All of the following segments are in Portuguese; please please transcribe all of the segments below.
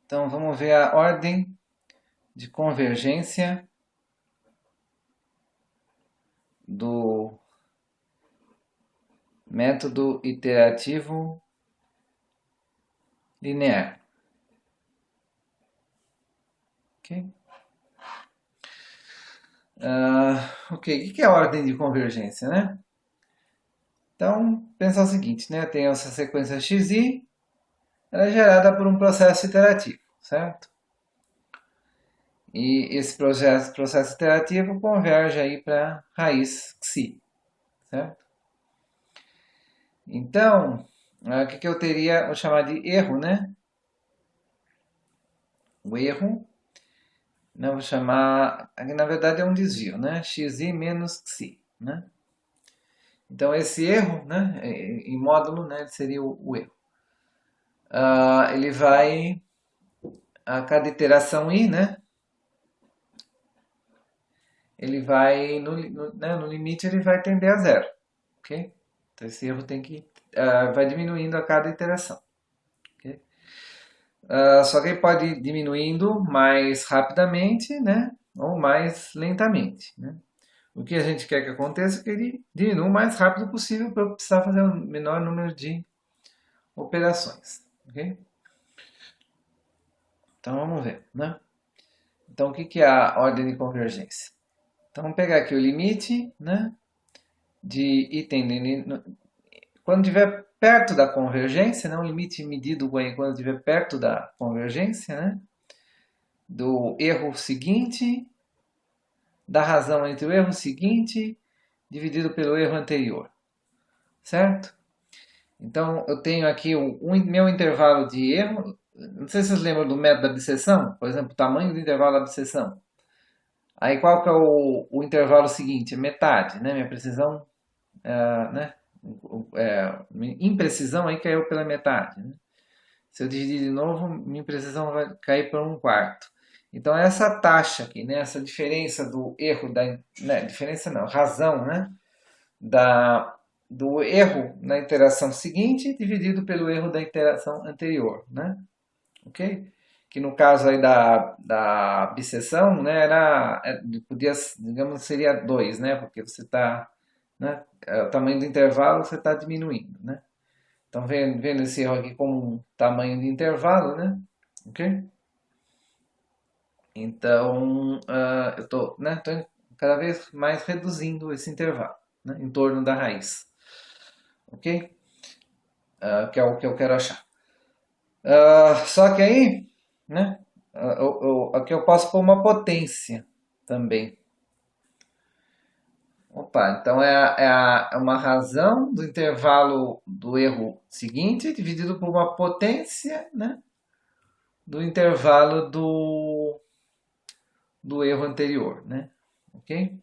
Então, vamos ver a ordem de convergência do método iterativo linear. Ok? O que é a ordem de convergência, né? Então, pensa o seguinte, né? Tem essa sequência xi, ela é gerada por um processo iterativo, certo? E esse processo iterativo converge aí para raiz xi, certo? Então, o que eu teria, vou chamar de erro, né? O erro, né, vou chamar, aqui na verdade é um desvio, né? Xi menos xi, né? Então esse erro, né, em módulo, né, seria o erro. Ele vai, a cada iteração i, né? Ele vai, no limite, ele vai tender a zero, ok? Então esse erro tem que, vai diminuindo a cada iteração. Okay? Só que ele pode ir diminuindo mais rapidamente, né? Ou mais lentamente, né? O que a gente quer que aconteça é que ele diminua o mais rápido possível para precisar fazer um menor número de operações. Okay? Então vamos ver, né? Então o que é a ordem de convergência? Então vamos pegar aqui o limite, né? De item quando estiver perto da convergência, né? O limite medido quando estiver perto da convergência, né? Do erro seguinte, da razão entre o erro seguinte dividido pelo erro anterior, certo? Então eu tenho aqui o meu intervalo de erro. Não sei se vocês lembram do método da abscissão, por exemplo, o tamanho do intervalo da abscissão. Aí qual que é o intervalo seguinte? É metade, né? Minha precisão, né? Imprecisão aí caiu pela metade. Né? Se eu dividir de novo, minha imprecisão vai cair para um quarto. Então essa taxa aqui, né? Essa diferença do erro da, né? Diferença não, razão, né? Do erro na interação seguinte dividido pelo erro da interação anterior, né? Ok? Que no caso aí da abscissão, né, podia, digamos, seria 2, né? Porque você está, né, o tamanho do intervalo você está diminuindo, né? Então, vendo esse erro aqui como um tamanho de intervalo, né? Ok? Então, eu estou, né, tô cada vez mais reduzindo esse intervalo, né, em torno da raiz. Ok? Que é o que eu quero achar. Só que aí, né? Aqui eu posso pôr uma potência também. Opa, então é uma razão do intervalo do erro seguinte dividido por uma potência, né? Do intervalo do erro anterior, né? Ok?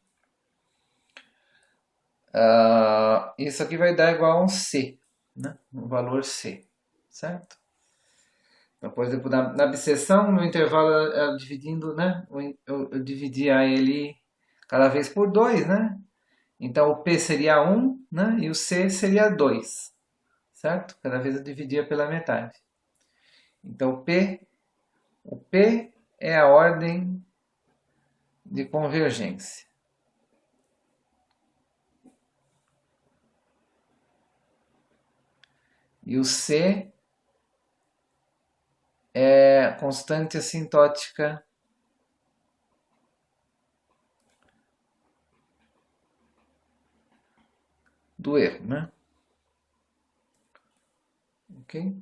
Isso aqui vai dar igual a um C, né? Um valor C, certo? Então, por exemplo, na abscissão, no intervalo dividindo, né? Eu dividia ele cada vez por 2, né? Então o P seria 1, né? E o C seria 2, certo? Cada vez eu dividia pela metade. Então o P é a ordem de convergência. E o C é a constante assintótica do erro, né? Ok?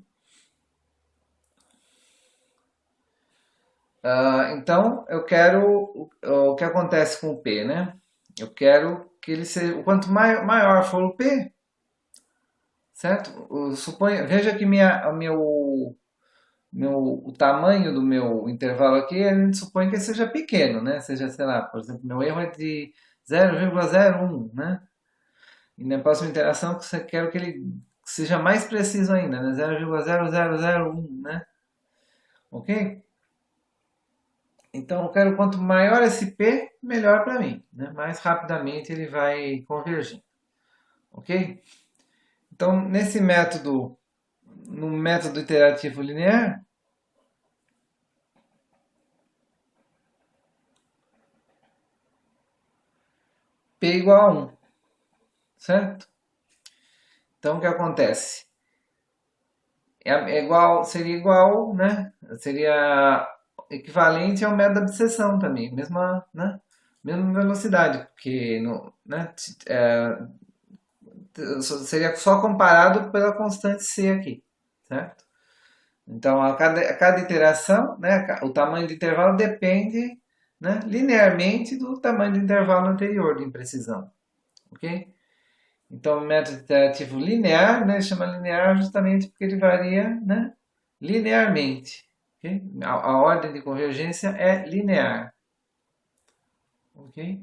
Então, eu quero o que acontece com o P, né? Eu quero que ele seja, o quanto maior for o P, certo? Veja que o tamanho do meu intervalo aqui, a gente supõe que seja pequeno, né? Seja, sei lá, por exemplo, meu erro é de 0,01, né? E na próxima interação você quer que ele seja mais preciso ainda, né? 0,0001, né? Ok? Então eu quero quanto maior esse P, melhor para mim, né? Mais rapidamente ele vai convergir, ok? Então no método iterativo linear, P igual a 1, certo? Então, o que acontece? Seria igual, né? Seria equivalente ao método da abscissão também, mesma, né? Mesma velocidade, porque no, né? Seria só comparado pela constante C aqui, certo? Então, a cada iteração, né, o tamanho do intervalo depende, né, linearmente do tamanho do intervalo anterior de imprecisão, ok? Então, o método iterativo linear, né, chama linear justamente porque ele varia, né, linearmente. Okay? A ordem de convergência é linear. Ok?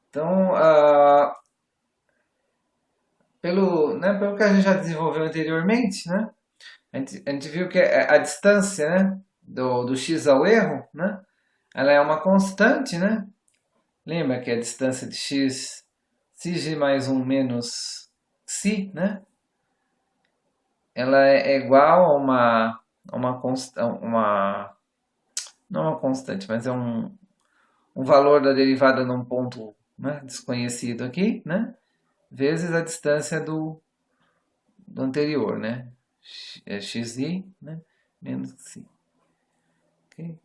Então, pelo que a gente já desenvolveu anteriormente, né, a gente viu que a distância, né, do x ao erro, né, ela é uma constante, né? Lembra que a distância de x, xg mais 1 menos xi, né? Ela é igual a uma constante, não uma constante, mas é um valor da derivada num ponto, né, desconhecido aqui, né? Vezes a distância do anterior, né? É xi, né? Menos xi. Ok?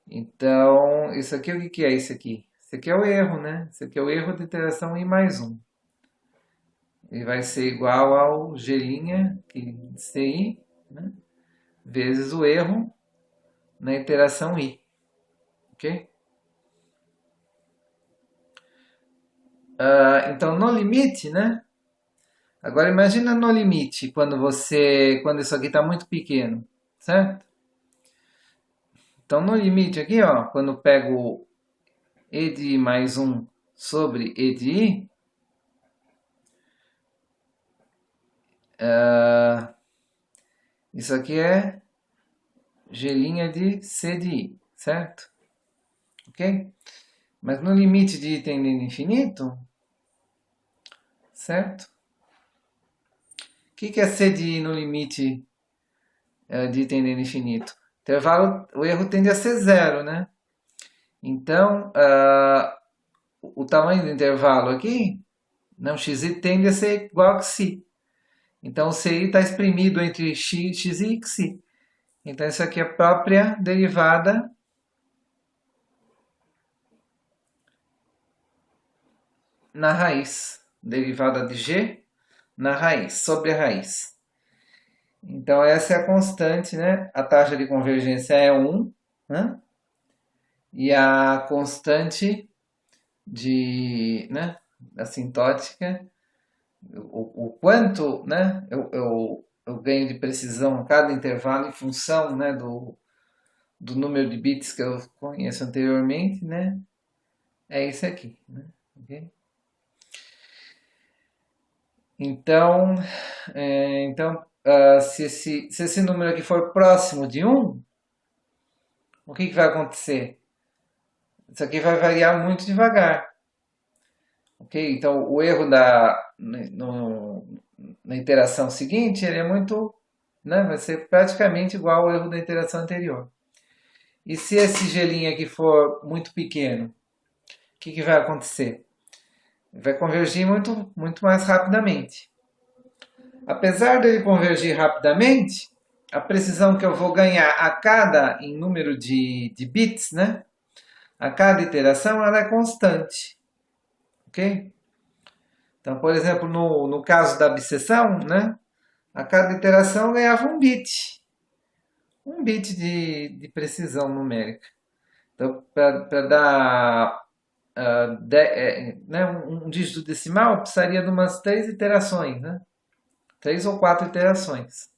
Então, isso aqui, o que é isso aqui? Isso aqui é o erro, né? Isso aqui é o erro de iteração i mais 1. Ele vai ser igual ao g' de ci, né? Vezes o erro na iteração i. Ok? Então, no limite, né? Agora imagina no limite, quando isso aqui está muito pequeno, certo? Então, no limite aqui, ó, quando eu pego e de i mais 1 sobre e de i, isso aqui é g' de c de i, certo? Ok? Mas no limite de i tendendo a infinito, certo? O que é c de i no limite de i tendendo a infinito? Intervalo, o erro tende a ser zero, né? Então, o tamanho do intervalo aqui, não, xi tende a ser igual a xi. Então, o ci está exprimido entre xi e xi. Então, isso aqui é a própria derivada na raiz. Derivada de g na raiz, sobre a raiz. Então, essa é a constante, né? A taxa de convergência é 1, né? E a constante né, assintótica, o quanto, né, eu ganho de precisão a cada intervalo em função, né, do número de bits que eu conheço anteriormente, né, é esse aqui. Né, okay? Então, se esse número aqui for próximo de 1, o que vai acontecer? Isso aqui vai variar muito devagar. Ok? Então, o erro na iteração seguinte ele é muito, né, vai ser praticamente igual ao erro da iteração anterior. E se esse g' aqui for muito pequeno, o que vai acontecer? Vai convergir muito, muito mais rapidamente. Apesar dele convergir rapidamente, a precisão que eu vou ganhar em número de bits, né? A cada iteração, ela é constante. Ok? Então, por exemplo, no caso da abscissão, né? A cada iteração eu ganhava um bit. Um bit de precisão numérica. Então, para dar né, um dígito decimal, precisaria de umas 3 iterações, né? 3 ou 4 iterações.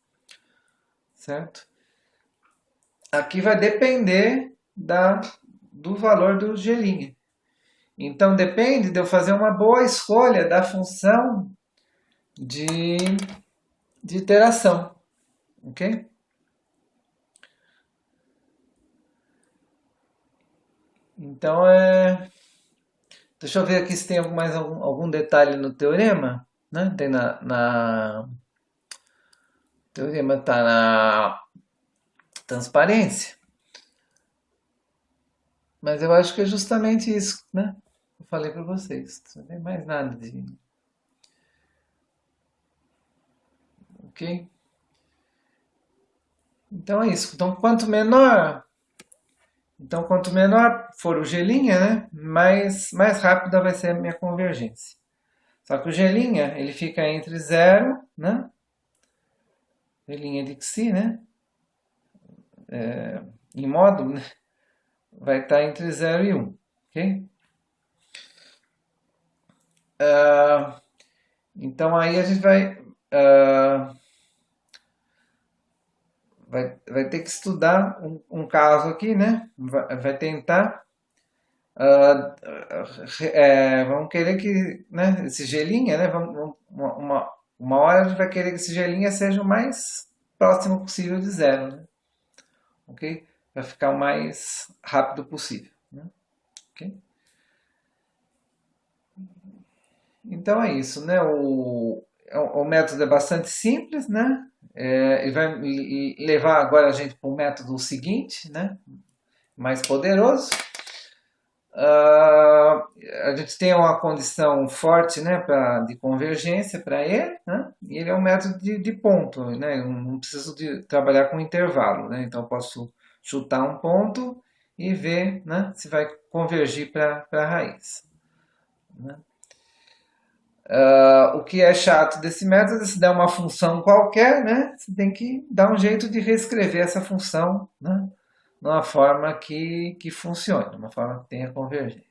Certo? Aqui vai depender do valor do g'. Então, depende de eu fazer uma boa escolha da função de iteração. Ok? Então, deixa eu ver aqui se tem mais algum detalhe no teorema. Né? Tem o teorema está transparência. Mas eu acho que é justamente isso, né? Eu falei para vocês. Não tem mais nada de... Ok? Então é isso. Quanto menor for o G', né, mais rápida vai ser a minha convergência. Só que o G', ele fica entre 0, né, G' de Xi, né, em módulo, né, vai estar entre 0 e 1, ok? Então aí a gente vai ter que estudar um caso aqui, né? Vai tentar. Vamos querer que, né, esse gelinha, né? Uma hora a gente vai querer que esse gelinha seja o mais próximo possível de 0, né? Ok? Para ficar o mais rápido possível, né? Ok? Então é isso, né? O método é bastante simples, né? Ele vai levar agora a gente para o método seguinte, né? Mais poderoso. A gente tem uma condição forte, né, de convergência para ele, né? E ele é um método de ponto, né? Eu não preciso trabalhar com intervalo, né? Então eu posso chutar um ponto e ver, né, se vai convergir para a raiz, né? O que é chato desse método é se der uma função qualquer, né? Você tem que dar um jeito de reescrever essa função, né? De uma forma que funcione, de uma forma que tenha convergência.